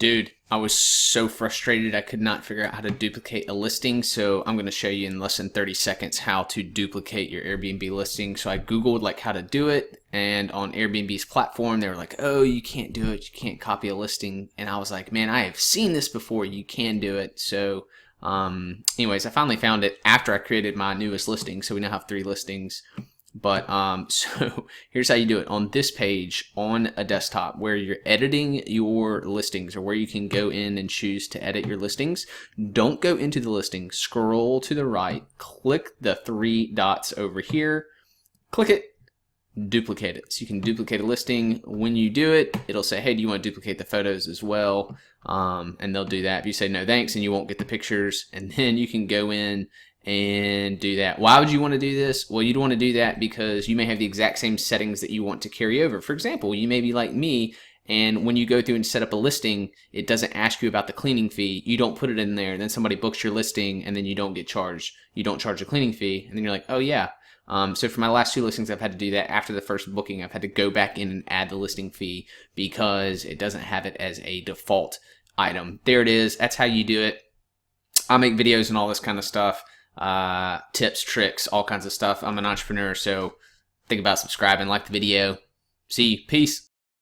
Dude, I was so frustrated I could not figure out how to duplicate a listing, so I'm going to show you in less than 30 seconds how to duplicate your Airbnb listing. So I googled like how to do it, and on Airbnb's platform they were like, oh, you can't do it, you can't copy a listing. And I was like, man, I have seen this before, you can do it. So anyways, I finally found it after I created my newest listing, so we now have 3 listings. But so here's how you do it on this page on a desktop where you're editing your listings, or where you can go in and choose to edit your listings. Don't go into the listing, scroll to the right, click the 3 dots over here, click it, duplicate it. So you can duplicate a listing. When you do it, it'll say, hey, do you want to duplicate the photos as well? And they'll do that. If you say no thanks, and you won't get the pictures, and then you can go in and do that. Why would you want to do this? Well, you'd want to do that because you may have the exact same settings that you want to carry over. For example, you may be like me, and when you go through and set up a listing, it doesn't ask you about the cleaning fee. You don't put it in there, then somebody books your listing, and then you don't get charged. You don't charge a cleaning fee, and then you're like, oh yeah. So for my last 2 listings, I've had to do that. After the first booking, I've had to go back in and add the listing fee because it doesn't have it as a default item. There it is. That's how you do it. I make videos and all this kind of stuff. Tips, tricks, all kinds of stuff. I'm an entrepreneur, so think about subscribing, like the video. See you. Peace.